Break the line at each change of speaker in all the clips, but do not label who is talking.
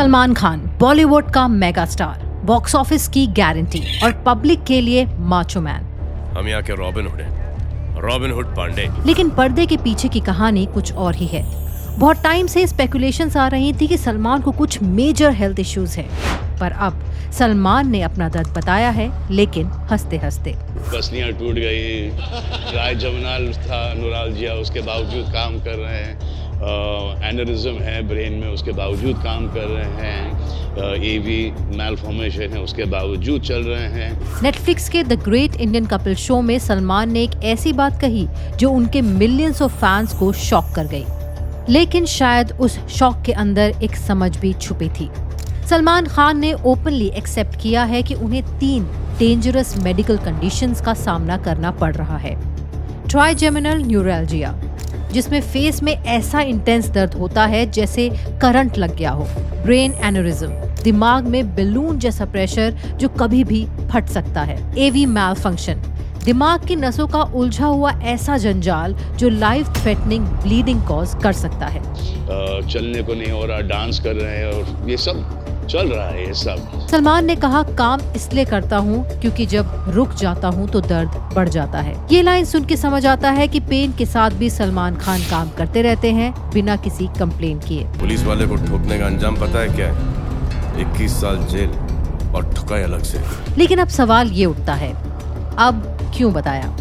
सलमान खान बॉलीवुड का mega star, box office की guarantee और पब्लिक के लिए माचो मैन।
हम यहाँ के रॉबिन हुड हैं, रॉबिन हुड पांडे।
लेकिन पर्दे के पीछे की कहानी कुछ और ही है। बहुत टाइम से स्पेकुलेशंस आ रही थी कि सलमान को कुछ मेजर हेल्थ इश्यूज हैं, पर अब सलमान ने अपना दर्द बताया है, लेकिन हंसते हंसते।
पसलियाँ टूट गई, ट्राई जमनाल था, न्यूरालजिया, उसके बावजूद काम कर रहे हैं। एनेरिज्म है ब्रेन में, उसके बावजूद काम कर रहे हैं। एवी मैलफॉर्मेशन है, उसके बावजूद चल रहे हैं।
नेटफ्लिक्स के the great Indian couple show में सलमान ने एक ऐसी बात कही जो उनके मिलियंस ऑफ फैंस को शॉक कर गई, लेकिन शायद उस शॉक के अंदर एक समझ भी छुपी थी। सलमान खान ने ओपनली एक्सेप्ट किया है कि उन्हें 3 डेंजरस मेडिकल कंडीशंस का सामना करना पड़ रहा है। ट्राइजेमिनल न्यूरैल्जिया, जिसमें फेस में ऐसा इंटेंस दर्द होता है जैसे करंट लग गया हो। ब्रेन एनेरिज्म, दिमाग में बैलून जैसा प्रेशर जो कभी भी फट सकता है। एवी मैलफंक्शन, दिमाग की नसों का उलझा हुआ ऐसा जंजाल जो लाइफ थ्रेटनिंग ब्लीडिंग कॉज कर सकता है।
चलने को नहीं हो रहा, डांस कर रहे हैं और ये सब चल रहा है। ये सब
सलमान ने कहा, काम इसलिए करता हूँ क्योंकि जब रुक जाता हूँ तो दर्द बढ़ जाता है। ये लाइन सुन के समझ आता है कि पेन के साथ भी सलमान खान काम करते रहते हैं बिना किसी कंप्लेन किए।
पुलिस वाले को ठोकने का अंजाम पता है क्या है? 21 साल जेल और ठुकाई अलग से।
लेकिन अब सवाल ये उठता है, अब क्यों बताया?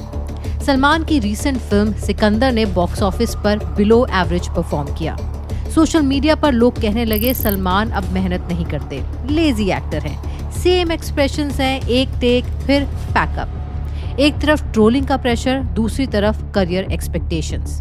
सलमान की रीसेंट फिल्म सिकंदर ने बॉक्स ऑफिस पर बिलो एवरेज परफॉर्म किया। सोशल मीडिया पर लोग कहने लगे सलमान अब मेहनत नहीं करते, लेजी एक्टर हैं, सेम एक्सप्रेशंस हैं, एक टेक फिर पैकअप। एक तरफ ट्रोलिंग का प्रेशर, दूसरी तरफ करियर एक्सपेक्टेशंस।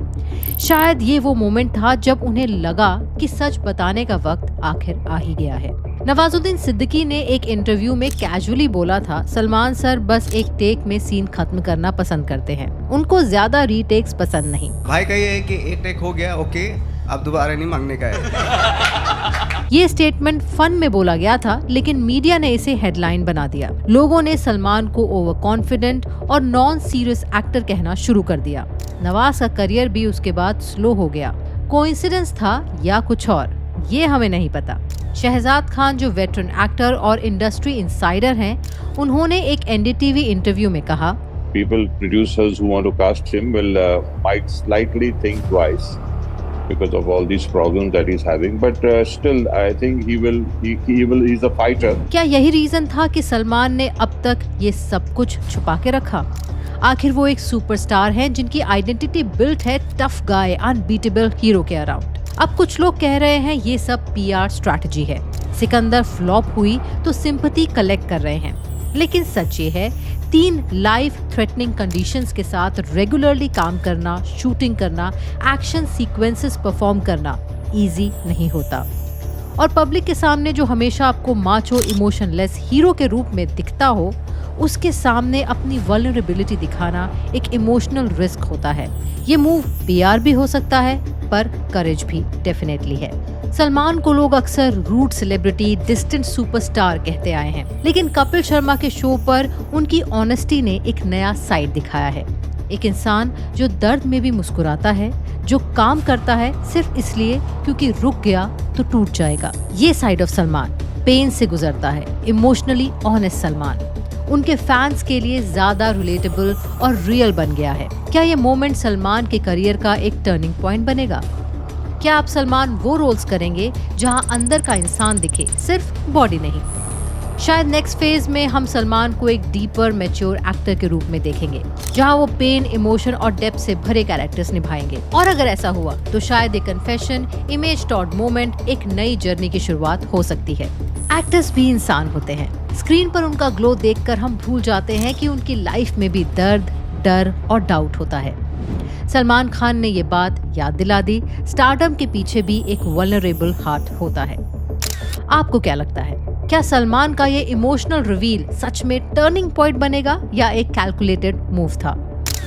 शायद ये वो मोमेंट था जब उन्हें लगा कि सच बताने का वक्त आखिर आ ही गया है। नवाजुद्दीन सिद्दीकी ने एक इंटरव्यू में कैजुअली बोला था, सलमान सर बस एक टेक में सीन खत्म करना पसंद करते हैं, उनको ज्यादा रीटेक्स पसंद नहीं।
भाई का ये है कि एक टेक हो गया, ओके, अब दोबारा नहीं मांगने का है।
ये स्टेटमेंट फन में बोला गया था, लेकिन मीडिया ने इसे हेडलाइन बना दिया। लोगों ने सलमान को ओवर कॉन्फिडेंट और नॉन सीरियस एक्टर कहना शुरू कर दिया। नवाज का करियर भी उसके बाद स्लो हो गया। कोइंसिडेंस था या कुछ और, ये हमें नहीं पता। शहजाद खान, जो वेटरन एक्टर और इंडस्ट्री इनसाइडर हैं, उन्होंने एक एनडीटीवी इंटरव्यू में कहा,
People, producers who want to cast him will might slightly think twice because of all these problems that he's having, but still I think he's a fighter.
क्या यही reason था कि सलमान ने अब तक ये सब कुछ छुपा के रखा? आखिर वो एक सुपरस्टार हैं जिनकी आइडेंटिटी बिल्ट है टफ गाय, अनबीटेबल हीरो के अराउंड। अब कुछ लोग कह रहे हैं ये सब पीआर स्ट्रैटेजी है। सिकंदर फ्लॉप हुई तो सिंपैथी कलेक्ट कर रहे हैं, लेकिन सच ये है 3 लाइफ थ्रेटनिंग कंडीशंस के साथ रेगुलरली काम करना, शूटिंग करना, एक्शन सीक्वेंसेस परफॉर्म करना इजी नहीं होता। और पब्लिक के सामने जो हमेशा आपको माचो इमोशनलेस हीरो के रूप में दिखता हो, उसके सामने अपनी वल्नरेबिलिटी दिखाना एक इमोशनल रिस्क होता है। ये मूव पीआर भी हो सकता है, पर करेज भी डेफिनेटली है। सलमान को लोग अक्सर रूट सेलिब्रिटी, डिस्टेंट सुपरस्टार कहते आए हैं, लेकिन कपिल शर्मा के शो पर उनकी ऑनेस्टी ने एक नया साइड दिखाया है। एक इंसान जो दर्द में भी मुस्कुराता है, जो काम करता है सिर्फ इसलिए क्योंकि रुक गया तो टूट जाएगा। ये साइड ऑफ सलमान पेन से गुजरता है, इमोशनली ऑनेस्ट सलमान उनके फैंस के लिए ज्यादा रिलेटेबल और रियल बन गया है। क्या ये मोमेंट सलमान के करियर का एक टर्निंग पॉइंट बनेगा? क्या आप सलमान वो रोल्स करेंगे जहां अंदर का इंसान दिखे, सिर्फ बॉडी नहीं? शायद नेक्स्ट फेज में हम सलमान को एक डीपर मैच्योर एक्टर के रूप में देखेंगे, जहां वो पेन, इमोशन और डेप्थ से भरे कैरेक्टर्स निभाएंगे। और अगर ऐसा हुआ तो शायद एक कन्फेशन, इमेज टॉड मोमेंट, एक नई जर्नी की शुरुआत हो सकती है। एक्टर्स भी इंसान होते हैं। स्क्रीन पर उनका ग्लो देखकर हम भूल जाते हैं कि उनकी लाइफ में भी दर्द, डर और डाउट होता है। सलमान खान ने ये बात याद दिला दी, स्टारडम के पीछे भी एक वल्नरेबल हार्ट होता है। आपको क्या लगता है, क्या सलमान का ये इमोशनल रिवील सच में टर्निंग पॉइंट बनेगा या एक कैलकुलेटेड मूव था?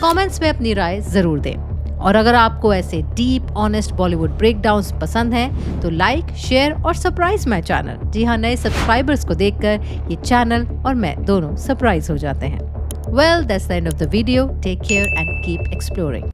कमेंट्स में अपनी राय जरूर दें। और अगर आपको ऐसे डीप ऑनेस्ट बॉलीवुड ब्रेकडाउन्स पसंद हैं तो लाइक, शेयर और सरप्राइज माय चैनल। जी हाँ, नए सब्सक्राइबर्स को देखकर ये चैनल और मैं दोनों सरप्राइज हो जाते हैं। Well, that's the end of the video. Take care and keep exploring.